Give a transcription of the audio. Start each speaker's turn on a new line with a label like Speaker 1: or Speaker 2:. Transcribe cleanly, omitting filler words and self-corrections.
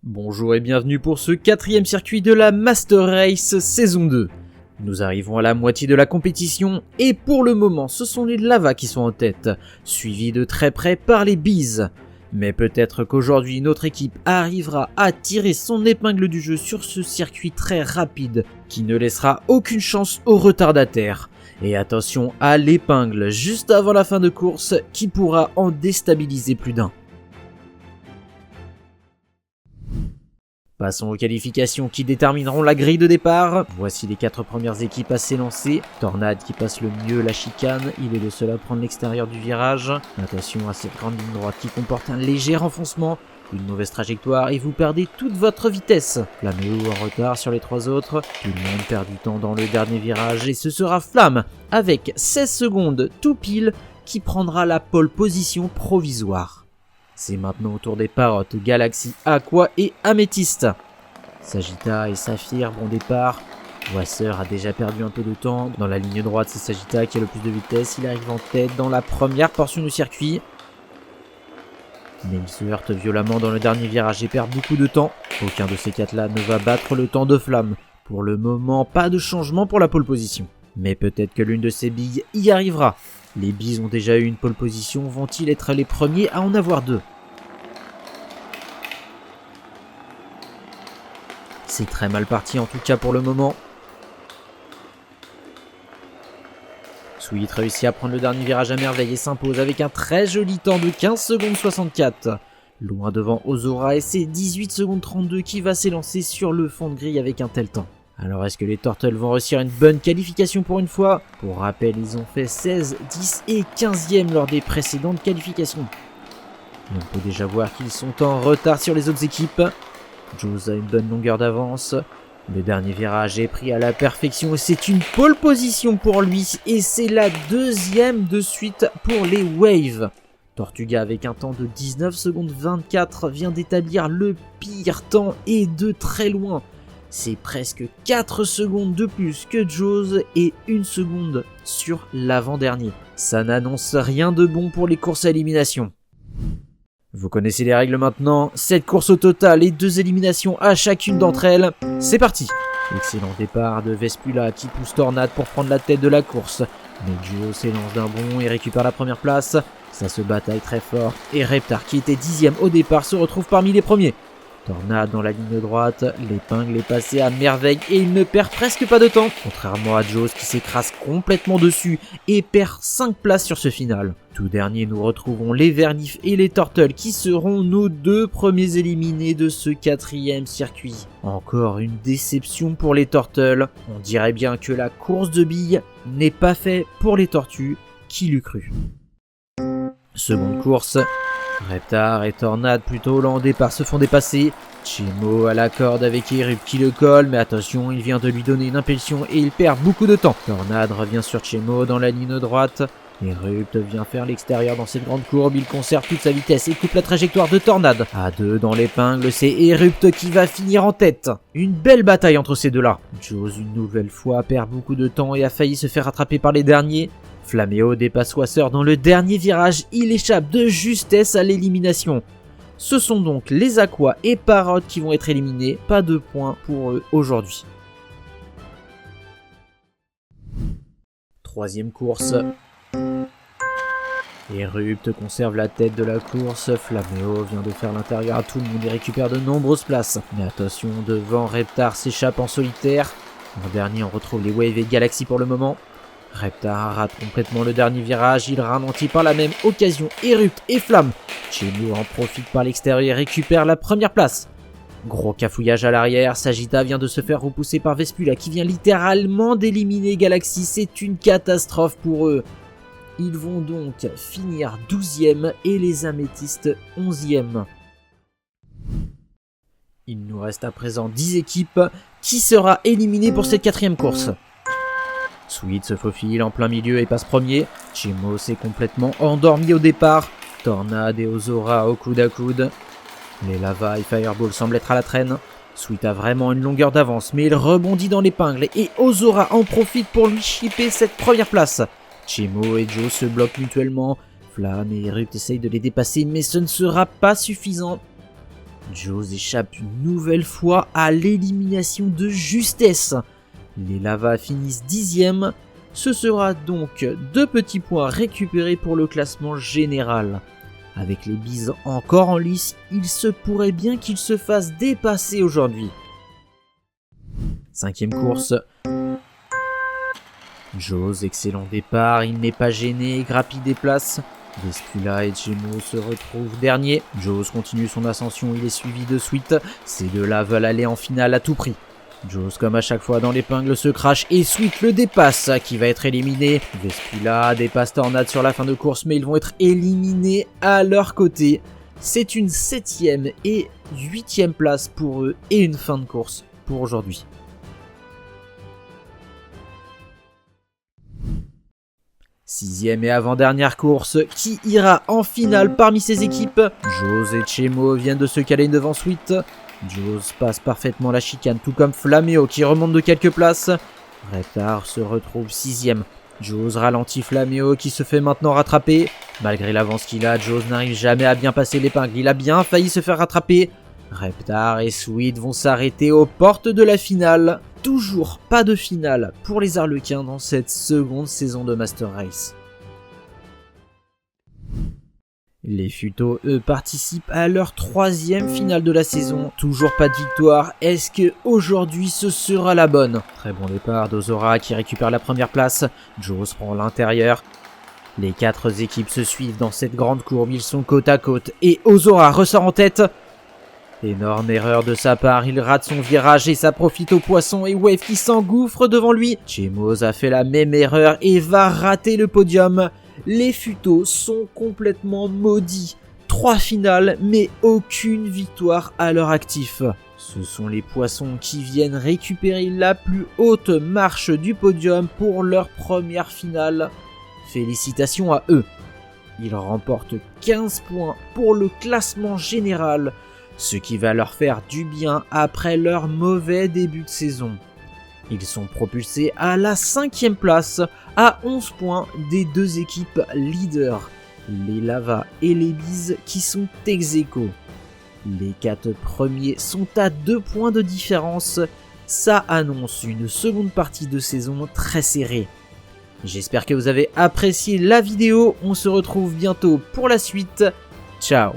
Speaker 1: Bonjour et bienvenue pour ce 4e circuit de la Master Race saison 2. Nous arrivons à la moitié de la compétition et pour le moment ce sont les Lava qui sont en tête, suivis de très près par les Bees. Mais peut-être qu'aujourd'hui notre équipe arrivera à tirer son épingle du jeu sur ce circuit très rapide qui ne laissera aucune chance aux retardataires. Et attention à l'épingle juste avant la fin de course qui pourra en déstabiliser plus d'un. Passons aux qualifications qui détermineront la grille de départ. Voici les 4 premières équipes à s'élancer. Tornade qui passe le mieux la chicane, il est le seul à prendre l'extérieur du virage. Attention à cette grande ligne droite qui comporte un léger renfoncement, une mauvaise trajectoire et vous perdez toute votre vitesse. Flaméo en retard sur les 3 autres, tout le monde perd du temps dans le dernier virage et ce sera Flamme avec 16 secondes tout pile qui prendra la pole position provisoire. C'est maintenant au tour des Parottes, Galaxy, Aqua et Améthyste. Sagitta et Saphir, bon départ. Wasser a déjà perdu un peu de temps. Dans la ligne droite, c'est Sagitta qui a le plus de vitesse. Il arrive en tête dans la première portion du circuit. Mais il se heurte violemment dans le dernier virage et perd beaucoup de temps. Aucun de ces 4-là ne va battre le temps de Flamme. Pour le moment, pas de changement pour la pole position. Mais peut-être que l'une de ces billes y arrivera. Les Bees ont déjà eu une pole position, vont-ils être les premiers à en avoir 2 ? C'est très mal parti en tout cas pour le moment. Sweet réussit à prendre le dernier virage à merveille et s'impose avec un très joli temps de 15 secondes 64. Loin devant Ozora et c'est 18 secondes 32 qui va s'élancer sur le fond de grille avec un tel temps. Alors est-ce que les Turtles vont réussir une bonne qualification pour une fois ? Pour rappel, ils ont fait 16, 10 et 15e lors des précédentes qualifications. Et on peut déjà voir qu'ils sont en retard sur les autres équipes. Joe a une bonne longueur d'avance. Le dernier virage est pris à la perfection et c'est une pole position pour lui. Et c'est la 2e de suite pour les Waves. Tortuga avec un temps de 19 secondes 24 vient d'établir le pire temps et de très loin. C'est presque 4 secondes de plus que Jaws et 1 seconde sur l'avant-dernier. Ça n'annonce rien de bon pour les courses à élimination. Vous connaissez les règles maintenant, 7 courses au total et 2 éliminations à chacune d'entre elles. C'est parti. Excellent départ de Vespula qui pousse Tornade pour prendre la tête de la course. Mais Duo s'élance d'un bond et récupère la première place. Ça se bataille très fort et Reptar qui était 10e au départ se retrouve parmi les premiers. Tornade dans la ligne droite, l'épingle est passée à merveille et il ne perd presque pas de temps, contrairement à Jaws qui s'écrase complètement dessus et perd 5 places sur ce final. Tout dernier, nous retrouvons les Vernif et les Turtles qui seront nos 2 premiers éliminés de ce 4e circuit. Encore une déception pour les Turtles, on dirait bien que la course de billes n'est pas faite pour les tortues, qui l'eût cru. Seconde course. Reptar et Tornade plutôt lents au départ se font dépasser. Chemo à la corde avec Erupt qui le colle, mais attention, il vient de lui donner une impulsion et il perd beaucoup de temps. Tornade revient sur Chemo dans la ligne droite. Erupt vient faire l'extérieur dans cette grande courbe, il conserve toute sa vitesse et coupe la trajectoire de Tornade. À 2 dans l'épingle, c'est Erupt qui va finir en tête. Une belle bataille entre ces deux-là. Jaws une nouvelle fois perd beaucoup de temps et a failli se faire rattraper par les derniers. Flaméo dépasse Wasser dans le dernier virage, il échappe de justesse à l'élimination. Ce sont donc les Aqua et Parottes qui vont être éliminés, pas de points pour eux aujourd'hui. 3e course. Erupt conserve la tête de la course, Flaméo vient de faire l'intérieur à tout le monde et récupère de nombreuses places. Mais attention, devant Reptar s'échappe en solitaire. En dernier on retrouve les Waves et Galaxy pour le moment. Reptar rate complètement le dernier virage, il ralentit par la même occasion Erupt et Flamme. Chemo en profite par l'extérieur et récupère la première place. Gros cafouillage à l'arrière, Sagitta vient de se faire repousser par Vespula qui vient littéralement d'éliminer Galaxy, c'est une catastrophe pour eux. Ils vont donc finir 12e et les Améthystes 11e. Il nous reste à présent 10 équipes. Qui sera éliminé pour cette 4e course ? Sweet se faufile en plein milieu et passe premier. Chemo s'est complètement endormi au départ. Tornade et Ozora au coude à coude. Les Lava et Fireball semblent être à la traîne. Sweet a vraiment une longueur d'avance, mais il rebondit dans l'épingle et Ozora en profite pour lui chipper cette première place. Chemo et Joe se bloquent mutuellement. Flamme et Erupt essayent de les dépasser, mais ce ne sera pas suffisant. Jaws échappe une nouvelle fois à l'élimination de justesse. Les Lava finissent 10e. Ce sera donc 2 petits points récupérés pour le classement général. Avec les Bees encore en lice, il se pourrait bien qu'ils se fassent dépasser aujourd'hui. 5e course. Jaws, excellent départ, il n'est pas gêné, grappille des places. Vespula et Chemo se retrouvent derniers. Jaws continue son ascension, il est suivi de Sweet. Ces deux-là veulent aller en finale à tout prix. Jaws, comme à chaque fois dans l'épingle, se crache et Sweet le dépasse, qui va être éliminé. Vespula dépasse Tornade sur la fin de course, mais ils vont être éliminés à leur côté. C'est une 7e et 8e place pour eux et une fin de course pour aujourd'hui. Sixième et avant-dernière course, qui ira en finale parmi ces équipes? Jaws et Chemo viennent de se caler devant Sweet. Jaws passe parfaitement la chicane, tout comme Flameo qui remonte de quelques places. Reptar se retrouve 6e. Jaws ralentit Flameo qui se fait maintenant rattraper. Malgré l'avance qu'il a, Jaws n'arrive jamais à bien passer l'épingle. Il a bien failli se faire rattraper. Reptar et Sweet vont s'arrêter aux portes de la finale. Toujours pas de finale pour les Arlequins dans cette seconde saison de Master Race. Les Futos, eux, participent à leur 3e finale de la saison. Toujours pas de victoire. Est-ce que aujourd'hui ce sera la bonne? Très bon départ d'Ozora qui récupère la première place. Jaws prend l'intérieur. Les 4 équipes se suivent dans cette grande courbe. Ils sont côte à côte. Et Ozora ressort en tête. Énorme erreur de sa part, il rate son virage et ça profite au poisson et Wave qui s'engouffre devant lui. Chemos a fait la même erreur et va rater le podium. Les Futos sont complètement maudits. 3 finales mais aucune victoire à leur actif. Ce sont les poissons qui viennent récupérer la plus haute marche du podium pour leur première finale. Félicitations à eux. Ils remportent 15 points pour le classement général, ce qui va leur faire du bien après leur mauvais début de saison. Ils sont propulsés à la 5e place, à 11 points des 2 équipes leaders, les Lava et les Bees qui sont ex-aequo. Les 4 premiers sont à 2 points de différence, ça annonce une seconde partie de saison très serrée. J'espère que vous avez apprécié la vidéo, on se retrouve bientôt pour la suite, ciao.